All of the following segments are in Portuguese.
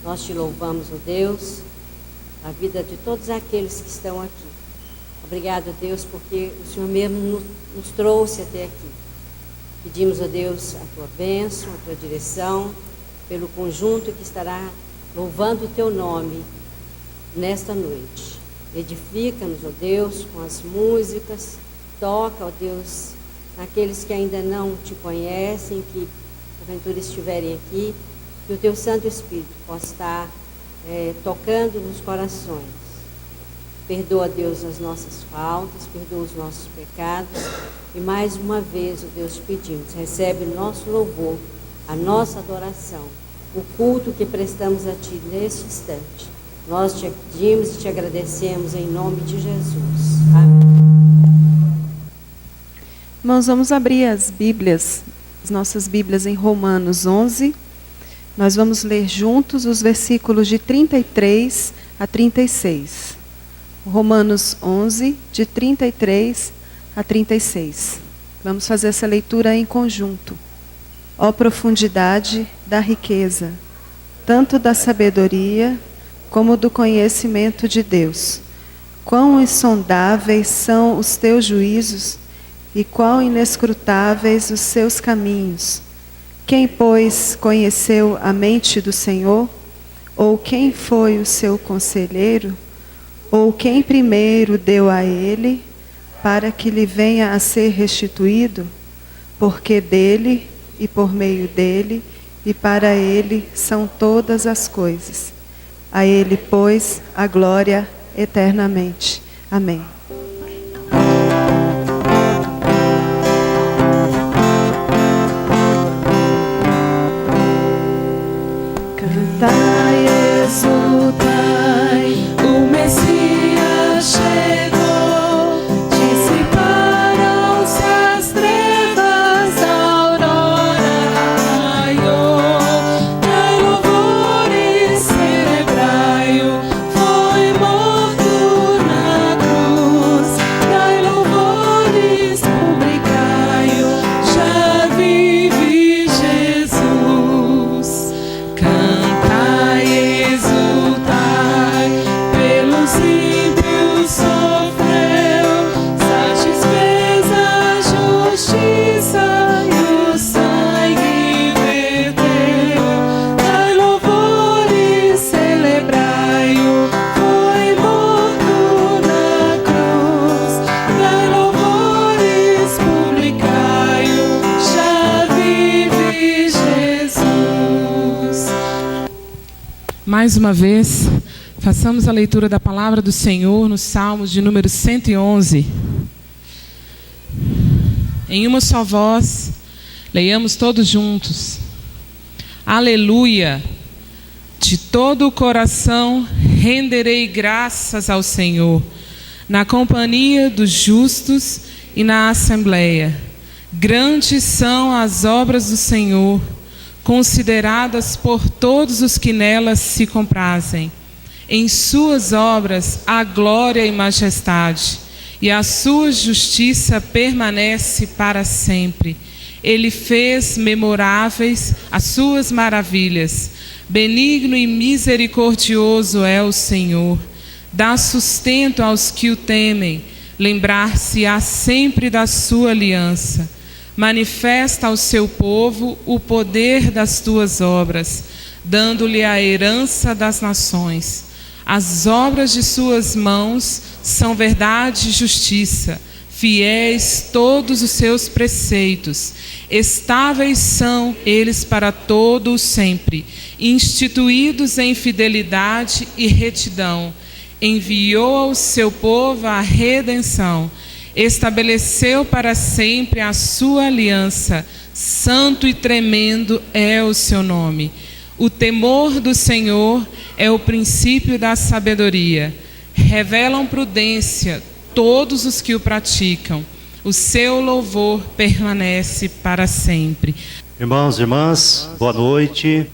Nós te louvamos, ó Deus, a vida de todos aqueles que estão aqui. Obrigado, Deus, porque o Senhor mesmo nos trouxe até aqui. Pedimos, ó Deus, a tua bênção, a tua direção, pelo conjunto que estará louvando o teu nome nesta noite. Edifica-nos, ó Deus, com as músicas. Toca, ó Deus, naqueles que ainda não te conhecem, que porventura estiverem aqui, que o teu Santo Espírito possa estar tocando nos corações. Perdoa, Deus, as nossas faltas, perdoa os nossos pecados. E mais uma vez, ó Deus, pedimos, recebe o nosso louvor, a nossa adoração, o culto que prestamos a Ti neste instante. Nós te pedimos e te agradecemos em nome de Jesus. Amém. Irmãos, vamos abrir as Bíblias, as nossas Bíblias em Romanos 11. Nós vamos ler juntos os versículos de 33 a 36. Romanos 11, de 33 a 36. Vamos fazer essa leitura em conjunto. Ó profundidade da riqueza, tanto da sabedoria como do conhecimento de Deus. Quão insondáveis são os teus juízos e quão inescrutáveis os seus caminhos. Quem, pois, conheceu a mente do Senhor? Ou quem foi o seu conselheiro? Ou quem primeiro deu a ele, para que lhe venha a ser restituído? Porque dele, e por meio dele, e para ele são todas as coisas. A ele, pois, a glória eternamente. Amém. Cantai, exultai, o Messias chegou, dissiparam-se as trevas, a aurora raiou. Dai louvores, celebrai-o, foi morto na cruz. Dai louvores, publicai-o, já vive Jesus. Cantai, exultai, pelos ímpios sofreu, satisfez a justiça e o sangue verteu. Dai louvores, celebrai-o, foi morto na cruz. Dai louvores, publicai-o, já vive Jesus. Mais uma vez, façamos a leitura da palavra do Senhor nos Salmos de número 111. Em uma só voz, leiamos todos juntos. Aleluia! De todo o coração renderei graças ao Senhor, na companhia dos justos e na assembleia. Grandes são as obras do Senhor, consideradas por todos os que nelas se comprazem. Em suas obras há glória e majestade, e a sua justiça permanece para sempre. Ele fez memoráveis as suas maravilhas. Benigno e misericordioso é o Senhor. Dá sustento aos que o temem. Lembrar-se-á sempre da sua aliança. Manifesta ao seu povo o poder das tuas obras, dando-lhe a herança das nações. As obras de suas mãos são verdade e justiça, fiéis todos os seus preceitos. Estáveis são eles para todo o sempre, instituídos em fidelidade e retidão. Enviou ao seu povo a redenção. Estabeleceu para sempre a sua aliança. Santo e tremendo é o seu nome. O temor do Senhor é o princípio da sabedoria. Revelam prudência todos os que o praticam. O seu louvor permanece para sempre. Irmãos e irmãs, boa noite.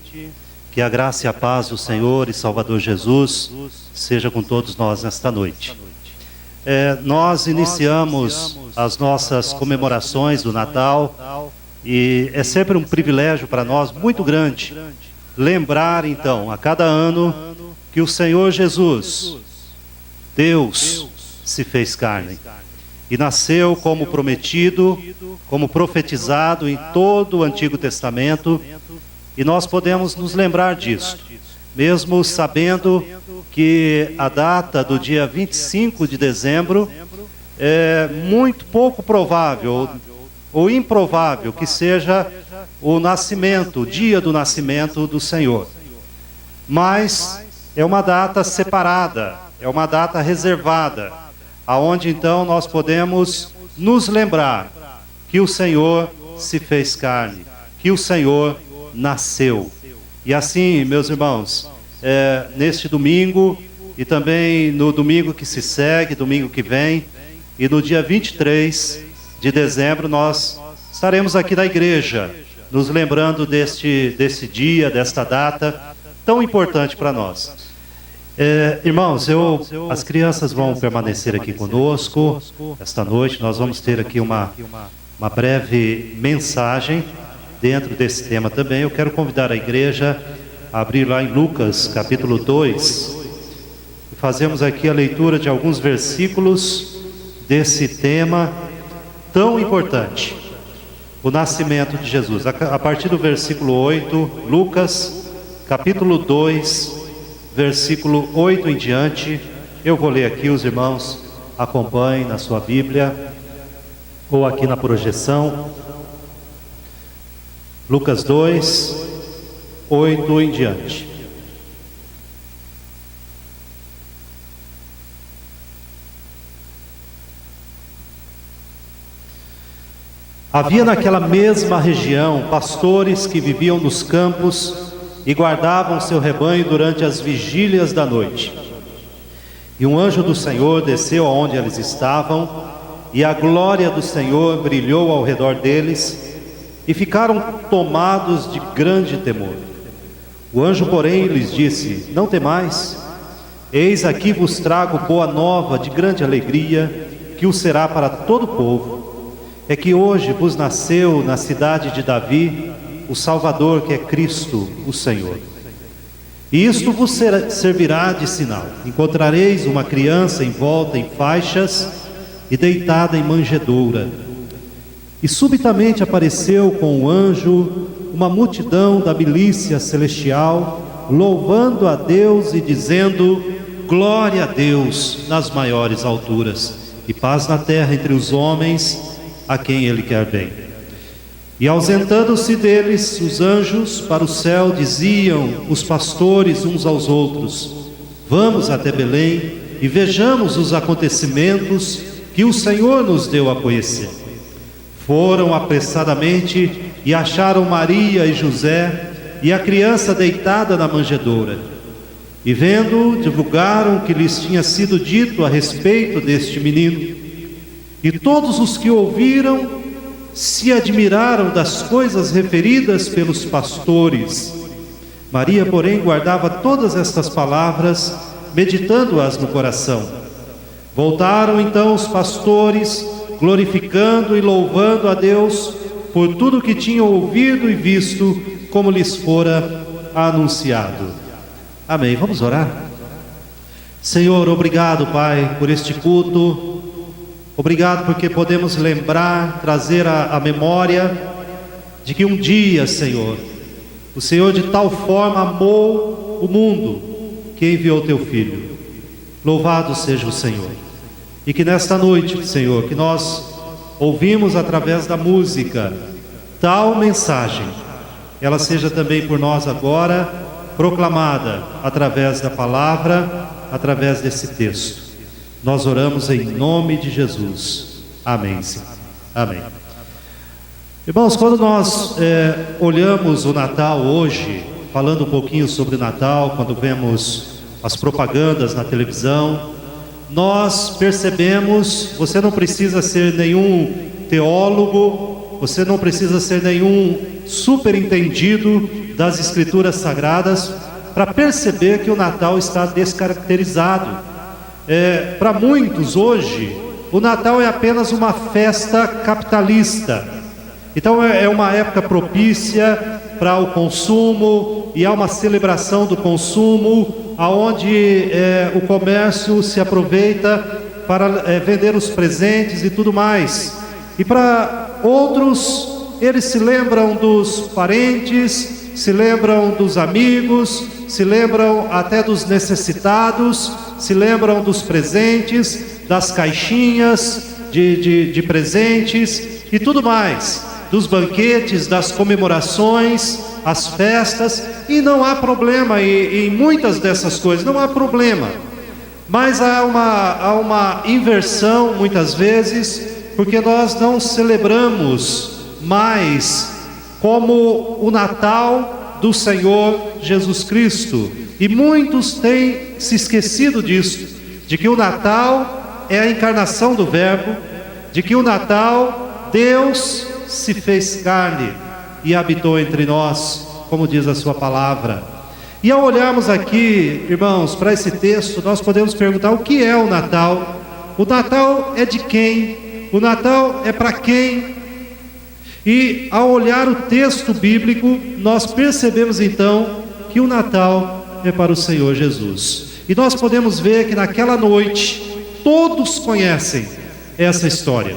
Que a graça e a paz do Senhor e Salvador Jesus seja com todos nós nesta noite. Nós iniciamos as nossas comemorações do Natal e é sempre um privilégio para nós muito grande lembrar então, a cada ano, que o Senhor Jesus, Deus, se fez carne e nasceu como prometido, como profetizado em todo o Antigo Testamento, e nós podemos nos lembrar disso, mesmo sabendo que a data do dia 25 de dezembro é muito pouco provável ou improvável que seja o nascimento, o dia do nascimento do Senhor. Mas é uma data separada, é uma data reservada, aonde então nós podemos nos lembrar que o Senhor se fez carne, que o Senhor nasceu. E assim, meus irmãos, neste domingo e também no domingo que se segue, domingo que vem, e no dia 23 de dezembro nós estaremos aqui na igreja, nos lembrando deste dia, desta data tão importante para nós. Irmãos, as crianças vão permanecer aqui conosco esta noite. Nós vamos ter aqui uma breve mensagem dentro desse tema também. Eu quero convidar a igreja a abrir lá em Lucas capítulo 2 e fazemos aqui a leitura de alguns versículos desse tema tão importante, o nascimento de Jesus. A partir do versículo 8, Lucas capítulo 2, versículo 8 em diante. Eu vou ler aqui, os irmãos acompanhem na sua Bíblia ou aqui na projeção. Lucas 2, 8 em diante. Havia naquela mesma região pastores que viviam nos campos e guardavam seu rebanho durante as vigílias da noite. E um anjo do Senhor desceu aonde eles estavam, e a glória do Senhor brilhou ao redor deles, e ficaram tomados de grande temor. O anjo, porém, lhes disse: não temais, eis aqui vos trago boa nova de grande alegria, que o será para todo o povo. É que hoje vos nasceu na cidade de Davi o Salvador, que é Cristo, o Senhor. E isto vos servirá de sinal: encontrareis uma criança envolta em faixas e deitada em manjedoura. E subitamente apareceu com o anjo uma multidão da milícia celestial, louvando a Deus e dizendo: glória a Deus nas maiores alturas, e paz na terra entre os homens a quem Ele quer bem. E ausentando-se deles os anjos para o céu, diziam os pastores uns aos outros: vamos até Belém e vejamos os acontecimentos que o Senhor nos deu a conhecer. Foram apressadamente e acharam Maria e José e a criança deitada na manjedoura. E vendo, divulgaram o que lhes tinha sido dito a respeito deste menino. E todos os que ouviram se admiraram das coisas referidas pelos pastores. Maria, porém, guardava todas estas palavras, meditando-as no coração. Voltaram então os pastores, glorificando e louvando a Deus por tudo que tinham ouvido e visto, como lhes fora anunciado. Amém. Vamos orar? Senhor, obrigado, Pai, por este culto. Obrigado porque podemos lembrar, trazer a memória de que um dia, Senhor, o Senhor de tal forma amou o mundo que enviou teu Filho. Louvado seja o Senhor. E que nesta noite, Senhor, que nós ouvimos através da música tal mensagem, ela seja também por nós agora proclamada através da palavra, através desse texto. Nós oramos em nome de Jesus. Amém, Senhor. Amém. Irmãos, quando nós olhamos o Natal hoje, falando um pouquinho sobre o Natal, quando vemos as propagandas na televisão, nós percebemos, você não precisa ser nenhum teólogo, você não precisa ser nenhum superentendido das Escrituras Sagradas para perceber que o Natal está descaracterizado. Para muitos hoje, o Natal é apenas uma festa capitalista. Então é uma época propícia para o consumo, e há uma celebração do consumo, aonde o comércio se aproveita para vender os presentes e tudo mais. E para outros, eles se lembram dos parentes, se lembram dos amigos, se lembram até dos necessitados, se lembram dos presentes, das caixinhas de presentes e tudo mais, dos banquetes, das comemorações, as festas, e não há problema em muitas dessas coisas, não há problema. Mas há uma inversão muitas vezes, porque nós não celebramos mais como o Natal do Senhor Jesus Cristo. E muitos têm se esquecido disso, de que o Natal é a encarnação do Verbo, de que o Natal, Deus se fez carne e habitou entre nós, como diz a sua palavra. E ao olharmos aqui, irmãos, para esse texto, nós podemos perguntar: o que é o Natal? O Natal é de quem? O Natal é para quem? E ao olhar o texto bíblico, nós percebemos então que o Natal é para o Senhor Jesus. E nós podemos ver que naquela noite, todos conhecem essa história.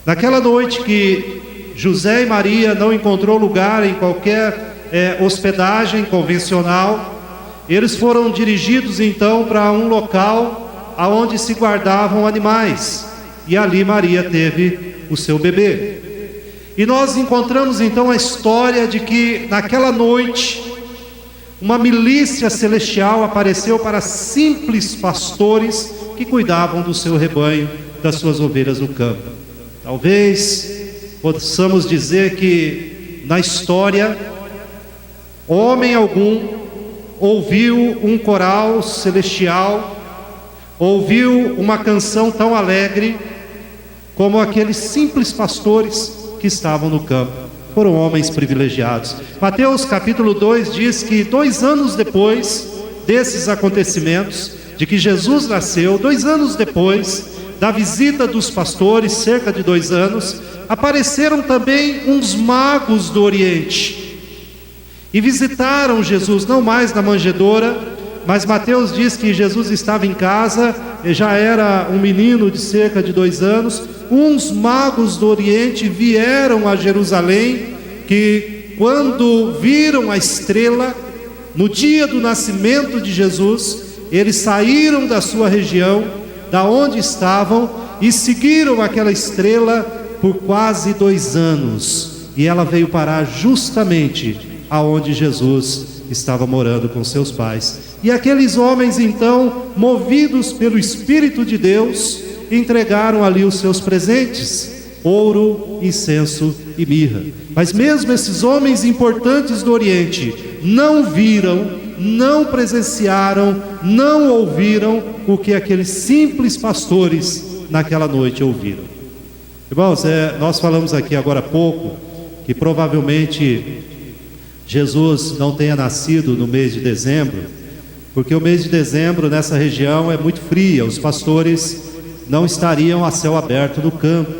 Naquela noite que José e Maria não encontrou lugar em qualquer hospedagem convencional, eles foram dirigidos então para um local aonde se guardavam animais, e ali Maria teve o seu bebê. E nós encontramos então a história de que naquela noite uma milícia celestial apareceu para simples pastores que cuidavam do seu rebanho, das suas ovelhas no campo. Talvez possamos dizer que na história, homem algum ouviu um coral celestial, ouviu uma canção tão alegre como aqueles simples pastores que estavam no campo. Foram homens privilegiados. Mateus capítulo 2 diz que 2 anos depois desses acontecimentos, de que Jesus nasceu, 2 anos depois da visita dos pastores, cerca de 2 anos, apareceram também uns magos do Oriente e visitaram Jesus, não mais na manjedoura, mas Mateus diz que Jesus estava em casa, já era um menino de cerca de 2 anos. Uns magos do Oriente vieram a Jerusalém, que quando viram a estrela, no dia do nascimento de Jesus, eles saíram da sua região, da onde estavam, e seguiram aquela estrela por quase 2 anos. E ela veio parar justamente aonde Jesus estava morando com seus pais. E aqueles homens então, movidos pelo Espírito de Deus, entregaram ali os seus presentes: ouro, incenso e mirra. Mas mesmo esses homens importantes do Oriente não viram, não presenciaram, não ouviram o que aqueles simples pastores naquela noite ouviram. Irmãos, nós falamos aqui agora há pouco que provavelmente Jesus não tenha nascido no mês de dezembro, porque o mês de dezembro nessa região é muito fria, os pastores não estariam a céu aberto no campo.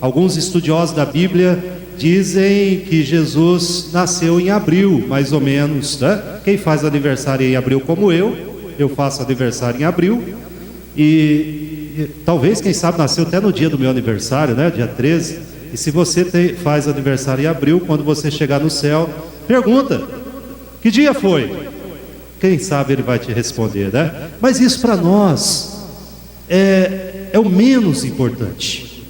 Alguns estudiosos da Bíblia dizem que Jesus nasceu em abril, mais ou menos, né? Quem faz aniversário em abril como eu faço aniversário em abril, e talvez, quem sabe, nasceu até no dia do meu aniversário, né? Dia 13. E se você faz aniversário em abril, quando você chegar no céu, pergunta: que dia foi? Quem sabe ele vai te responder, né? Mas isso para nós é o menos importante,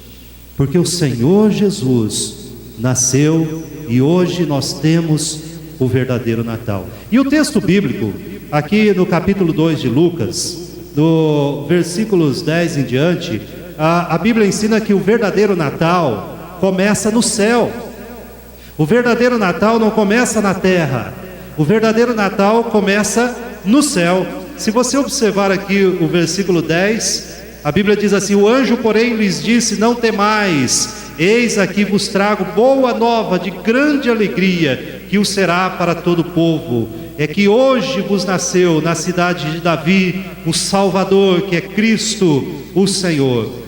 porque o Senhor Jesus nasceu e hoje nós temos o verdadeiro Natal. E o texto bíblico, aqui no capítulo 2 de Lucas, do versículos 10 em diante, a Bíblia ensina que o verdadeiro Natal começa no céu. O verdadeiro Natal não começa na terra. O verdadeiro Natal começa no céu. Se você observar aqui o versículo 10, a Bíblia diz assim: o anjo, porém, lhes disse: não temais, eis aqui vos trago boa nova de grande alegria, que o será para todo o povo. É que hoje vos nasceu na cidade de Davi o Salvador, que é Cristo o Senhor.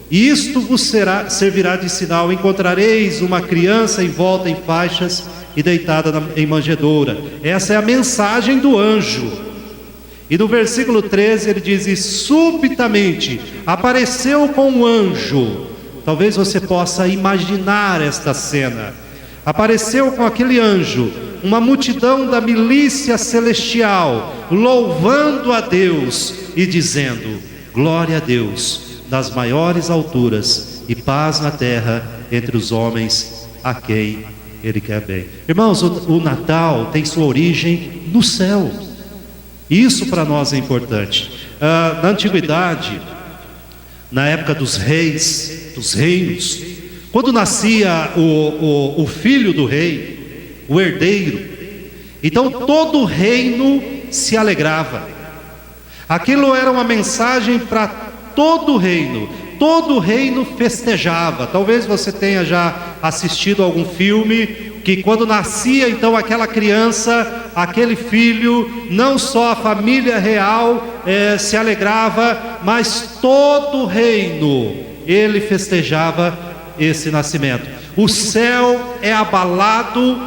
E isto vos servirá de sinal: encontrareis uma criança envolta em faixas e deitada em manjedoura. Essa é a mensagem do anjo. E no versículo 13 ele diz: e subitamente apareceu com um anjo. Talvez você possa imaginar esta cena. Apareceu com aquele anjo uma multidão da milícia celestial, louvando a Deus e dizendo: glória a Deus nas maiores alturas e paz na terra entre os homens a quem Ele quer bem. Irmãos, o Natal tem sua origem no céu. Isso para nós é importante. Na antiguidade, na época dos reis, dos reinos, quando nascia o filho do rei, o herdeiro, então todo o reino se alegrava. Aquilo era uma mensagem para todo o reino. Todo o reino festejava. Talvez você tenha já assistido algum filme que quando nascia então aquela criança, aquele filho, não só a família real se alegrava, mas todo o reino, ele festejava esse nascimento. O céu é abalado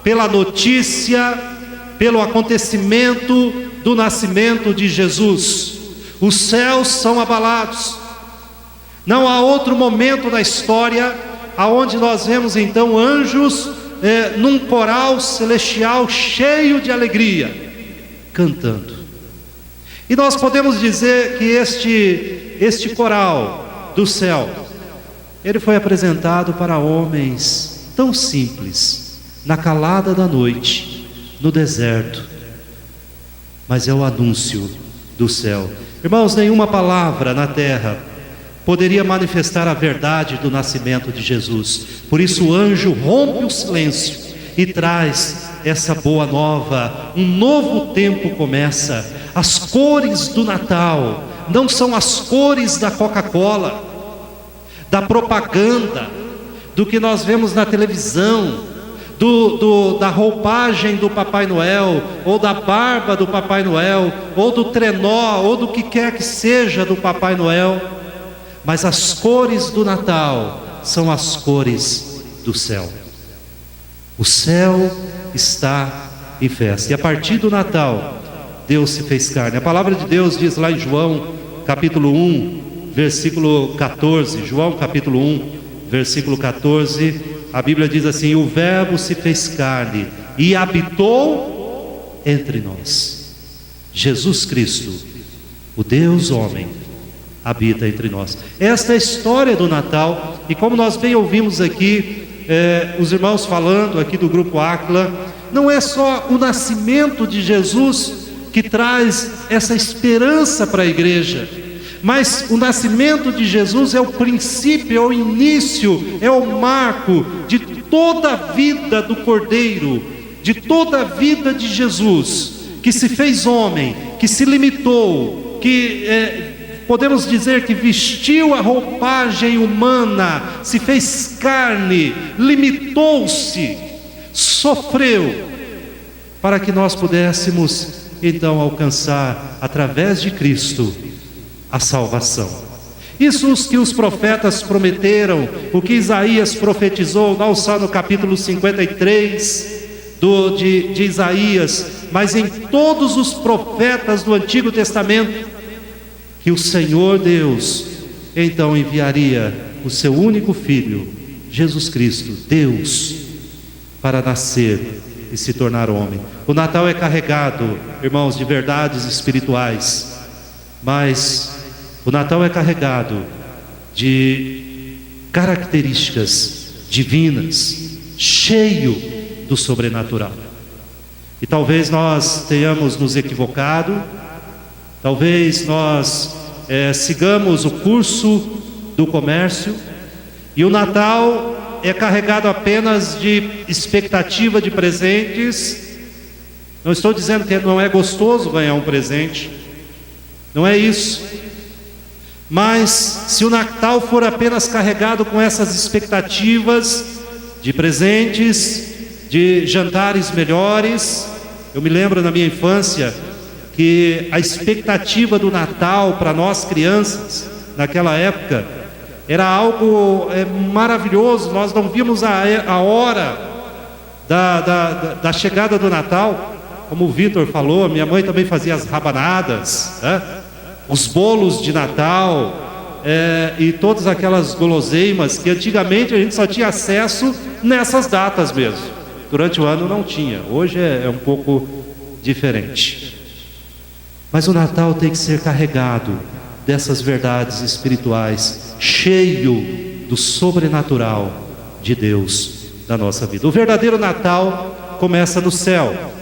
pela notícia, pelo acontecimento do nascimento de Jesus. Os céus são abalados. Não há outro momento da história aonde nós vemos então anjos num coral celestial cheio de alegria, cantando. E nós podemos dizer que este coral do céu, ele foi apresentado para homens tão simples, na calada da noite, no deserto, mas é o anúncio do céu. Irmãos, nenhuma palavra na terra poderia manifestar a verdade do nascimento de Jesus. Por isso o anjo rompe o silêncio e traz essa boa nova. Um novo tempo começa. As cores do Natal não são as cores da Coca-Cola, da propaganda, do que nós vemos na televisão, da roupagem do Papai Noel, ou da barba do Papai Noel, ou do trenó, ou do que quer que seja do Papai Noel. Mas as cores do Natal são as cores do céu. O céu está em festa. E a partir do Natal, Deus se fez carne. A palavra de Deus diz lá em João, capítulo 1, versículo 14. João, capítulo 1, versículo 14. A Bíblia diz assim: o Verbo se fez carne e habitou entre nós. Jesus Cristo, o Deus homem, habita entre nós. Esta é a história do Natal. E como nós bem ouvimos aqui, os irmãos falando aqui do grupo Áquila, não é só o nascimento de Jesus que traz essa esperança para a igreja, mas o nascimento de Jesus é o princípio, é o início, é o marco de toda a vida do Cordeiro, de toda a vida de Jesus, que se fez homem, que se limitou, que podemos dizer que vestiu a roupagem humana, se fez carne, limitou-se, sofreu, para que nós pudéssemos então alcançar, através de Cristo, a salvação. Isso que os profetas prometeram, o que Isaías profetizou, não só no capítulo 53 de Isaías, mas em todos os profetas do Antigo Testamento, que o Senhor Deus então enviaria o seu único Filho, Jesus Cristo, Deus, para nascer e se tornar homem. O Natal é carregado, irmãos, de verdades espirituais, mas o Natal é carregado de características divinas, cheio do sobrenatural. E talvez nós tenhamos nos equivocado, talvez nós sigamos o curso do comércio, e o Natal é carregado apenas de expectativa de presentes. Não estou dizendo que não é gostoso ganhar um presente, não é isso. Mas se o Natal for apenas carregado com essas expectativas de presentes, de jantares melhores, eu me lembro na minha infância que a expectativa do Natal para nós crianças, naquela época, era algo maravilhoso. Nós não víamos a hora da chegada do Natal, como o Vitor falou, minha mãe também fazia as rabanadas, né? Os bolos de Natal, e todas aquelas guloseimas que antigamente a gente só tinha acesso nessas datas mesmo. Durante o ano não tinha, hoje é um pouco diferente. Mas o Natal tem que ser carregado dessas verdades espirituais, cheio do sobrenatural de Deus na nossa vida. O verdadeiro Natal começa no céu,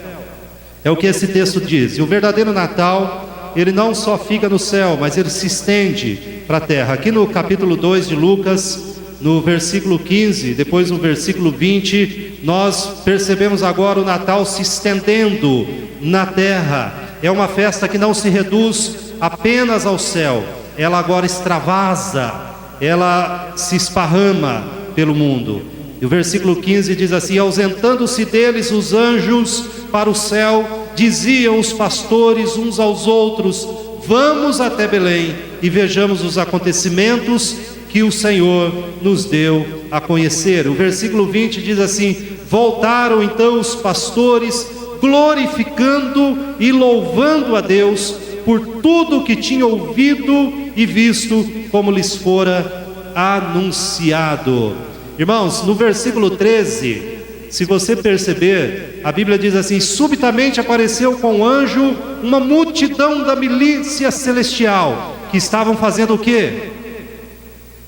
é o que esse texto diz. E o verdadeiro Natal, ele não só fica no céu, mas ele se estende para a terra. Aqui no capítulo 2 de Lucas, no versículo 15, depois no versículo 20, nós percebemos agora o Natal se estendendo na terra. É uma festa que não se reduz apenas ao céu, ela agora extravasa, ela se esparrama pelo mundo. E o versículo 15 diz assim: ausentando-se deles os anjos para o céu, diziam os pastores uns aos outros: vamos até Belém e vejamos os acontecimentos que o Senhor nos deu a conhecer. O versículo 20 diz assim: voltaram então os pastores, glorificando e louvando a Deus por tudo o que tinham ouvido e visto, como lhes fora anunciado. Irmãos, no versículo 13, se você perceber, a Bíblia diz assim: subitamente apareceu com o anjo uma multidão da milícia celestial, que estavam fazendo o quê?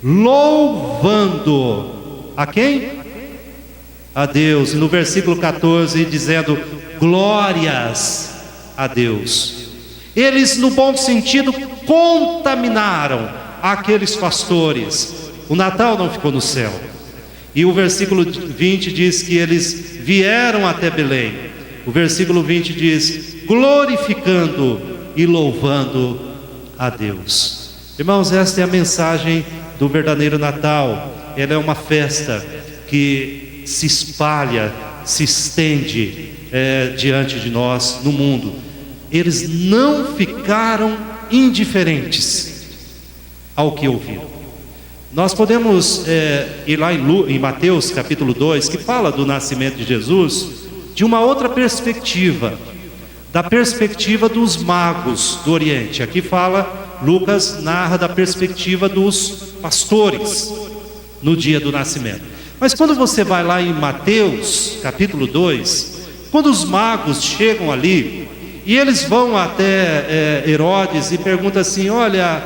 Louvando a quem? A Deus. E no versículo 14 dizendo: glórias a Deus. Eles, no bom sentido, contaminaram aqueles pastores. O Natal não ficou no céu. E o versículo 20 diz que eles vieram até Belém. O versículo 20 diz: glorificando e louvando a Deus. Irmãos, esta é a mensagem do verdadeiro Natal. Ela é uma festa que se espalha, se estende diante de nós no mundo. Eles não ficaram indiferentes ao que ouviram. Nós podemos ir lá em Mateus capítulo 2, que fala do nascimento de Jesus, de uma outra perspectiva, da perspectiva dos magos do Oriente. Aqui fala, Lucas narra da perspectiva dos pastores no dia do nascimento. Mas quando você vai lá em Mateus capítulo 2, quando os magos chegam ali, e eles vão até Herodes e perguntam assim: olha,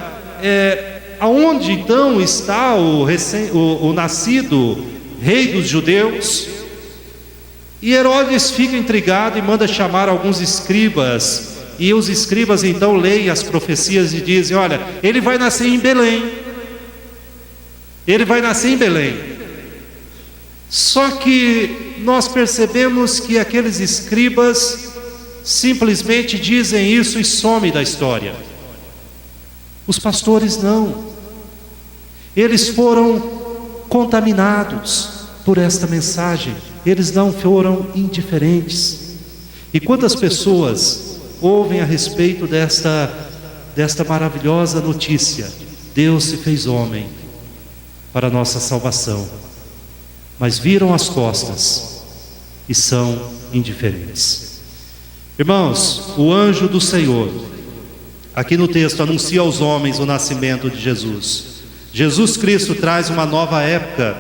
aonde então está o nascido rei dos judeus? E Herodes fica intrigado e manda chamar alguns escribas. E os escribas então leem as profecias e dizem: olha, ele vai nascer em Belém. Ele vai nascer em Belém. Só que nós percebemos que aqueles escribas simplesmente dizem isso e somem da história. Os pastores não. Eles foram contaminados por esta mensagem. Eles não foram indiferentes. E quantas pessoas ouvem a respeito desta maravilhosa notícia? Deus se fez homem para a nossa salvação, mas viram as costas e são indiferentes. Irmãos, o anjo do Senhor, aqui no texto, anuncia aos homens o nascimento de Jesus. Jesus Cristo traz uma nova época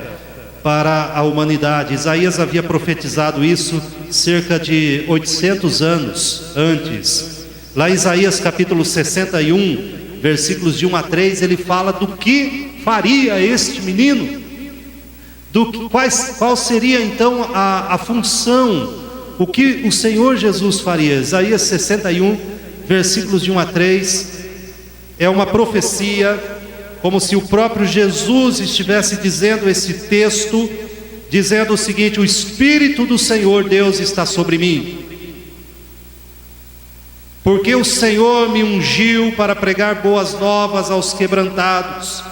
para a humanidade. Isaías havia profetizado isso cerca de 800 anos antes. Lá em Isaías capítulo 61, versículos de 1 a 3, ele fala do que faria este menino, qual seria então a função, o que o Senhor Jesus faria. Isaías 61, versículos de 1 a 3, é uma profecia, como se o próprio Jesus estivesse dizendo esse texto, dizendo o seguinte: o Espírito do Senhor Deus está sobre mim, porque o Senhor me ungiu para pregar boas novas aos quebrantados,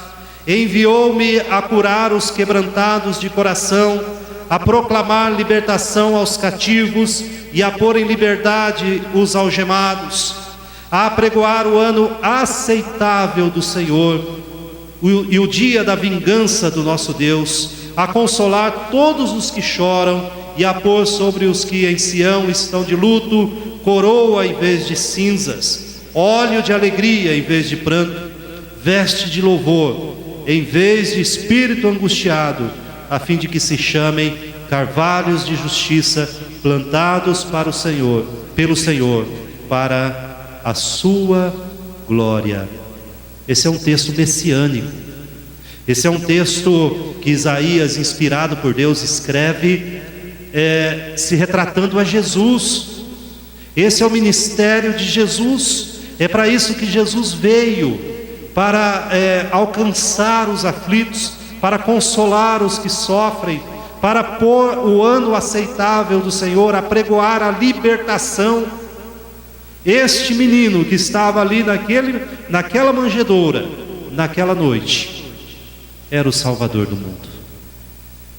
enviou-me a curar os quebrantados de coração, a proclamar libertação aos cativos e a pôr em liberdade os algemados, a apregoar o ano aceitável do Senhor e o dia da vingança do nosso Deus, a consolar todos os que choram e a pôr sobre os que em Sião estão de luto coroa em vez de cinzas, óleo de alegria em vez de pranto, veste de louvor em vez de espírito angustiado, a fim de que se chamem carvalhos de justiça, plantados para o Senhor, pelo Senhor, para a sua glória. Esse é um texto messiânico. Esse é um texto que Isaías, inspirado por Deus, escreve se retratando a Jesus. Esse é o ministério de Jesus. É para isso que Jesus veio, para alcançar os aflitos, para consolar os que sofrem, para pôr o ano aceitável do Senhor, apregoar a libertação. Este menino que estava ali naquela manjedoura, naquela noite, era o Salvador do mundo.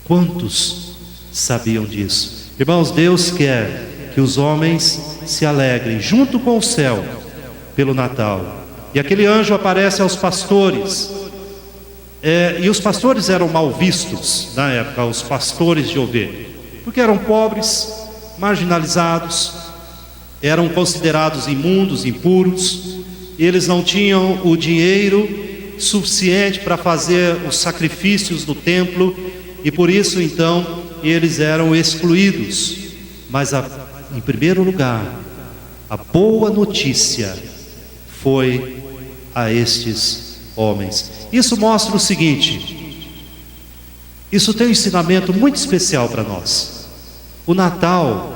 Quantos sabiam disso? Irmãos, Deus quer que os homens se alegrem junto com o céu pelo Natal. E aquele anjo aparece aos pastores, e os pastores eram mal vistos na época, os pastores de ovelha, porque eram pobres, marginalizados, eram considerados imundos, impuros. Eles não tinham o dinheiro suficiente para fazer os sacrifícios do templo, e por isso então eles eram excluídos. Mas em primeiro lugar, a boa notícia foi a estes homens. Isso mostra o seguinte: isso tem um ensinamento muito especial para nós. O Natal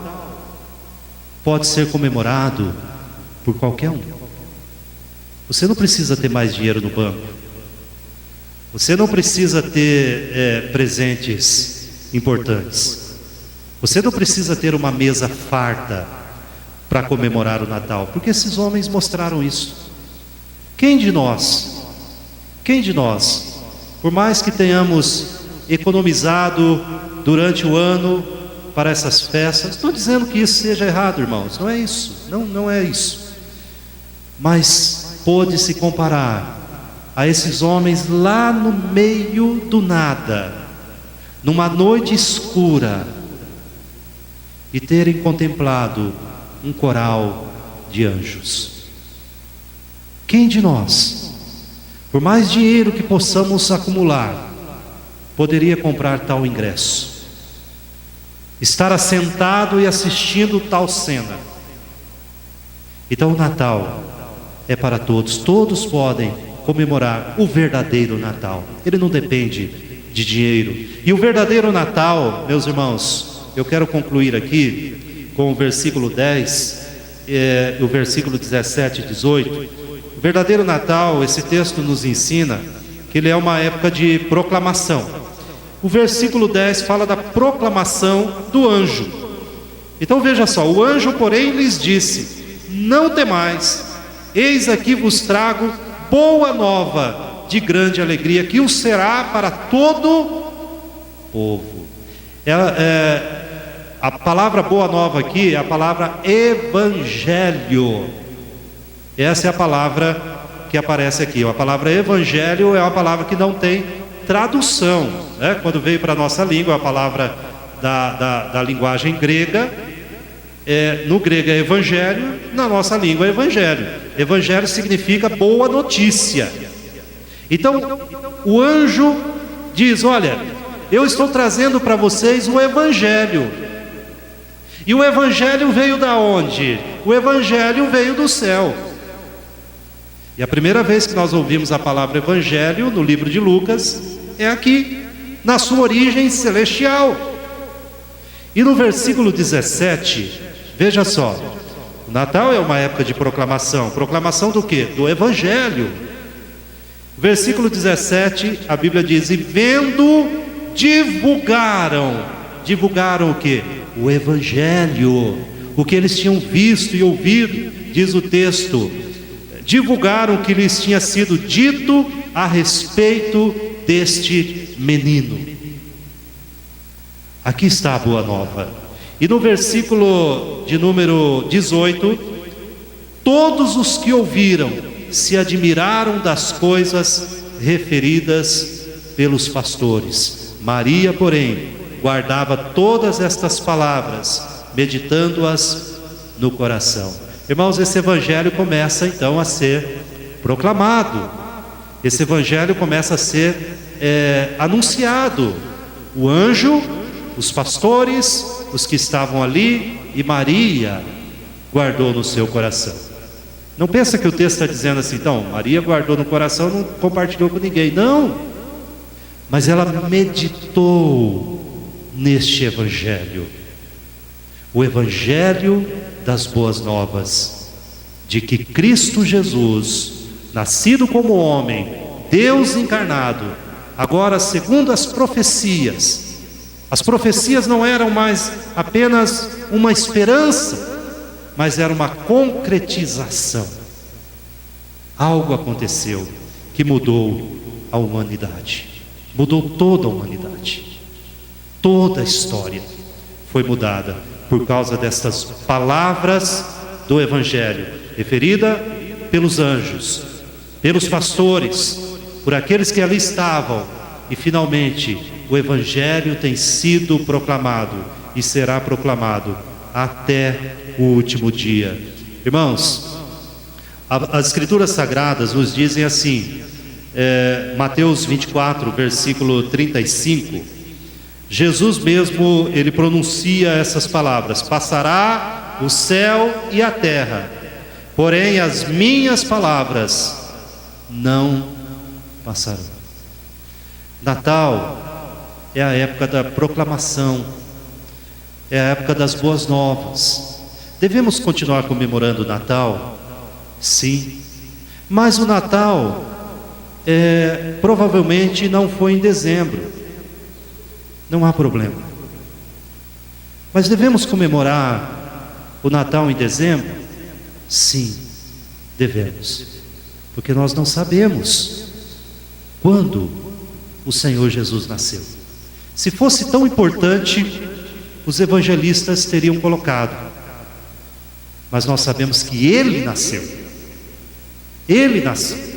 pode ser comemorado por qualquer um. Você não precisa ter mais dinheiro no banco. Você não precisa ter presentes importantes. Você não precisa ter uma mesa farta para comemorar o Natal, porque esses homens mostraram isso. Quem de nós, por mais que tenhamos economizado durante o ano para essas festas, estou dizendo que isso seja errado, irmãos, não é isso, não é isso, mas pôde se comparar a esses homens lá no meio do nada, numa noite escura, e terem contemplado um coral de anjos. Quem de nós, por mais dinheiro que possamos acumular, poderia comprar tal ingresso, estar assentado e assistindo tal cena? Então o Natal é para todos. Todos podem comemorar o verdadeiro Natal. Ele não depende de dinheiro. E o verdadeiro Natal, meus irmãos, eu quero concluir aqui com o versículo 10, o versículo 17 e 18. O verdadeiro Natal, esse texto nos ensina que ele é uma época de proclamação. O versículo 10 fala da proclamação do anjo. Então veja só: o anjo, porém, lhes disse: não temais, eis aqui vos trago boa nova de grande alegria, que o será para todo povo. A palavra boa nova aqui é a palavra evangelho. Essa é a palavra que aparece aqui. A palavra evangelho é uma palavra que não tem tradução, né? Quando veio para a nossa língua, a palavra da linguagem grega, no grego é evangelho, na nossa língua é evangelho. Evangelho significa boa notícia. Então o anjo diz: olha, eu estou trazendo para vocês o evangelho. E o evangelho veio da onde? O evangelho veio do céu. E a primeira vez que nós ouvimos a palavra evangelho no livro de Lucas é aqui, na sua origem celestial. E no versículo 17, veja só, o Natal é uma época de proclamação. Proclamação do quê? Do evangelho. Versículo 17, a Bíblia diz: e vendo, divulgaram o quê? O evangelho, o que eles tinham visto e ouvido. Diz o texto: divulgaram o que lhes tinha sido dito a respeito deste menino. Aqui está a boa nova. E no versículo de número 18, todos os que ouviram se admiraram das coisas referidas pelos pastores. Maria, porém, guardava todas estas palavras, meditando-as no coração. Irmãos, esse evangelho começa então a ser proclamado. Esse evangelho começa a ser anunciado. O anjo, os pastores, os que estavam ali, e Maria guardou no seu coração. Não pensa que o texto está dizendo assim, então, Maria guardou no coração, não compartilhou com ninguém. Não, mas ela meditou neste evangelho. O evangelho das boas novas, de que Cristo Jesus, nascido como homem, Deus encarnado, agora segundo as profecias não eram mais apenas uma esperança, mas era uma concretização. Algo aconteceu que mudou a humanidade, mudou toda a humanidade, toda a história foi mudada por causa destas palavras do evangelho, referida pelos anjos, pelos pastores, por aqueles que ali estavam. E finalmente o evangelho tem sido proclamado e será proclamado até o último dia. Irmãos, as escrituras sagradas nos dizem assim, Mateus 24, versículo 35, Jesus mesmo, ele pronuncia essas palavras: passará o céu e a terra, porém as minhas palavras não passarão. Natal é a época da proclamação, é a época das boas novas. Devemos continuar comemorando o Natal? Sim, mas o Natal provavelmente não foi em dezembro, não há problema. Mas devemos comemorar o Natal em dezembro? Sim, devemos, porque nós não sabemos quando o Senhor Jesus nasceu. Se fosse tão importante, os evangelistas teriam colocado, mas nós sabemos que Ele nasceu. Ele nasceu.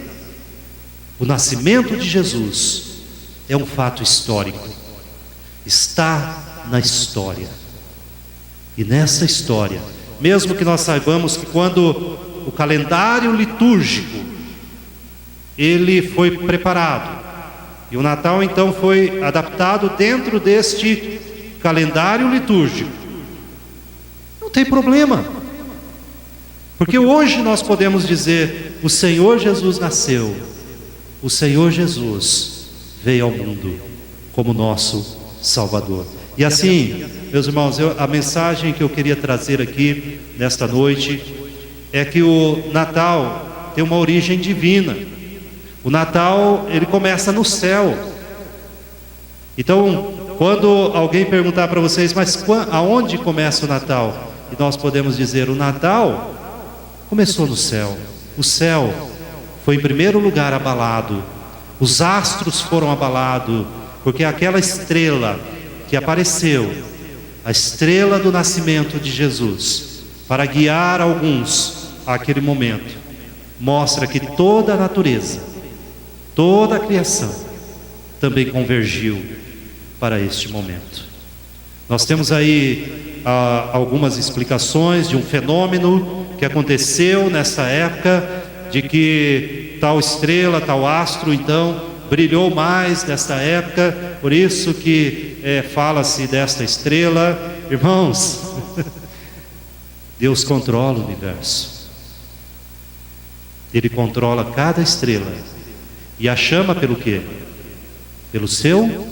O nascimento de Jesus é um fato histórico, está na história. E nessa história, mesmo que nós saibamos que quando o calendário litúrgico ele foi preparado, e o Natal então foi adaptado dentro deste calendário litúrgico, não tem problema, porque hoje nós podemos dizer: o Senhor Jesus nasceu, o Senhor Jesus veio ao mundo como nosso Salvador. E assim, meus irmãos, a mensagem que eu queria trazer aqui nesta noite é que o Natal tem uma origem divina. O Natal, ele começa no céu. Então, quando alguém perguntar para vocês, mas aonde começa o Natal? E nós podemos dizer: o Natal começou no céu. O céu foi em primeiro lugar abalado, os astros foram abalados, porque aquela estrela que apareceu, a estrela do nascimento de Jesus, para guiar alguns àquele momento, mostra que toda a natureza, toda a criação também convergiu para este momento. Nós temos aí algumas explicações de um fenômeno que aconteceu nessa época, de que tal estrela, tal astro então brilhou mais nesta época, por isso que fala-se desta estrela. Irmãos, Deus controla o universo, Ele controla cada estrela e a chama pelo quê? Pelo seu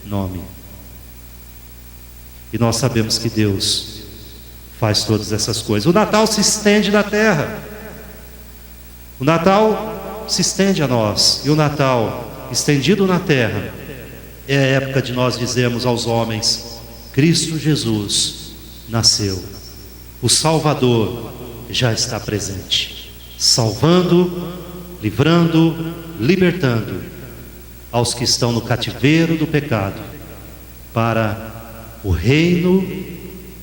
nome. E nós sabemos que Deus faz todas essas coisas. O Natal se estende na terra, o Natal se estende a nós, e o Natal estendido na terra é a época de nós dizermos aos homens: Cristo Jesus nasceu, o Salvador já está presente, salvando, livrando, libertando aos que estão no cativeiro do pecado, para o reino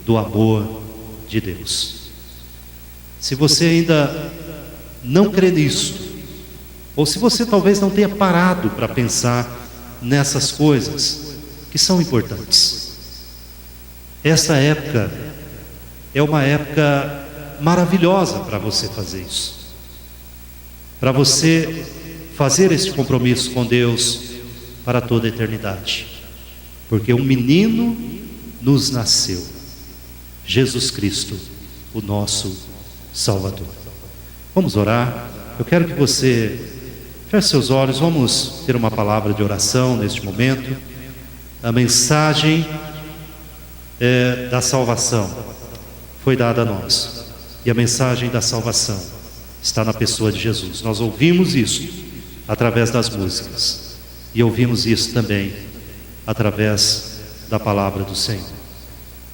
do amor de Deus. Se você ainda não crê nisso, ou se você talvez não tenha parado para pensar nessas coisas, que são importantes. Essa época é uma época maravilhosa para você fazer isso, para você fazer esse compromisso com Deus para toda a eternidade, porque um menino nos nasceu, Jesus Cristo, o nosso Salvador. Vamos orar. Eu quero que você feche seus olhos. Vamos ter uma palavra de oração neste momento. A mensagem da salvação foi dada a nós, e a mensagem da salvação está na pessoa de Jesus. Nós ouvimos isso através das músicas e ouvimos isso também através da palavra do Senhor.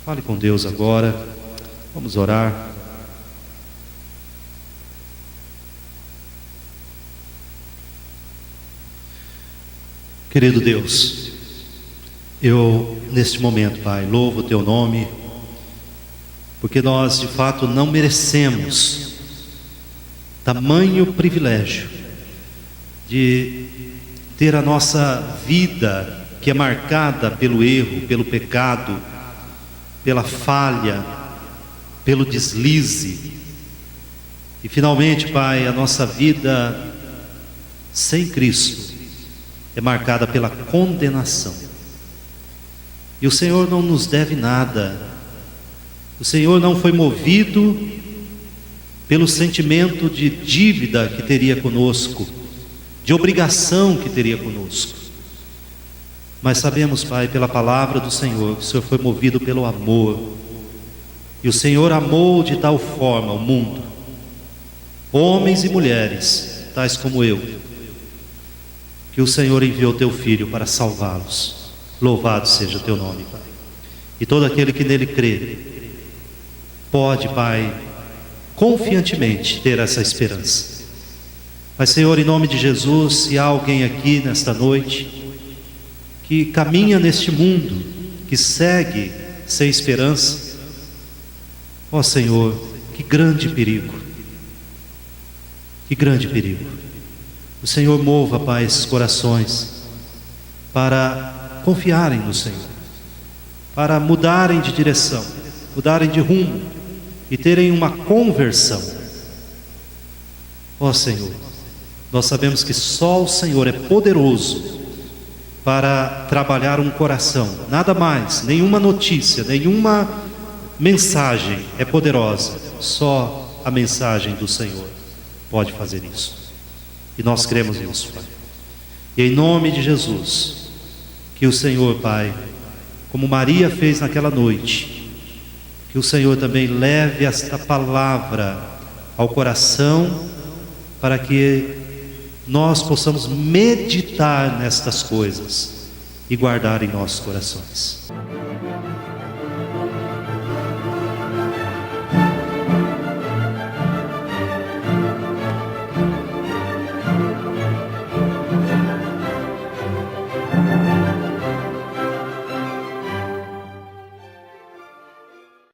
Fale com Deus agora. Vamos orar. Querido Deus, eu neste momento, Pai, louvo o Teu nome, porque nós de fato não merecemos tamanho privilégio de ter a nossa vida, que é marcada pelo erro, pelo pecado, pela falha, pelo deslize, e finalmente, Pai, a nossa vida sem Cristo é marcada pela condenação. E o Senhor não nos deve nada. O Senhor não foi movido pelo sentimento de dívida que teria conosco, de obrigação que teria conosco. Mas sabemos, Pai, pela palavra do Senhor, que o Senhor foi movido pelo amor. E o Senhor amou de tal forma o mundo, homens e mulheres, tais como eu, que o Senhor enviou Teu Filho para salvá-los. Louvado seja o Teu nome, Pai. E todo aquele que nele crê pode, Pai, confiantemente ter essa esperança. Mas, Senhor, em nome de Jesus, se há alguém aqui nesta noite que caminha neste mundo, que segue sem esperança, ó Senhor, que grande perigo, que grande perigo. O Senhor mova, Pai, esses corações para confiarem no Senhor, para mudarem de direção, mudarem de rumo e terem uma conversão. Ó Senhor, nós sabemos que só o Senhor é poderoso para trabalhar um coração, nada mais, nenhuma notícia, nenhuma mensagem é poderosa, só a mensagem do Senhor pode fazer isso. E nós cremos nisso, Pai. E em nome de Jesus, que o Senhor, Pai, como Maria fez naquela noite, que o Senhor também leve esta palavra ao coração, para que nós possamos meditar nestas coisas e guardar em nossos corações.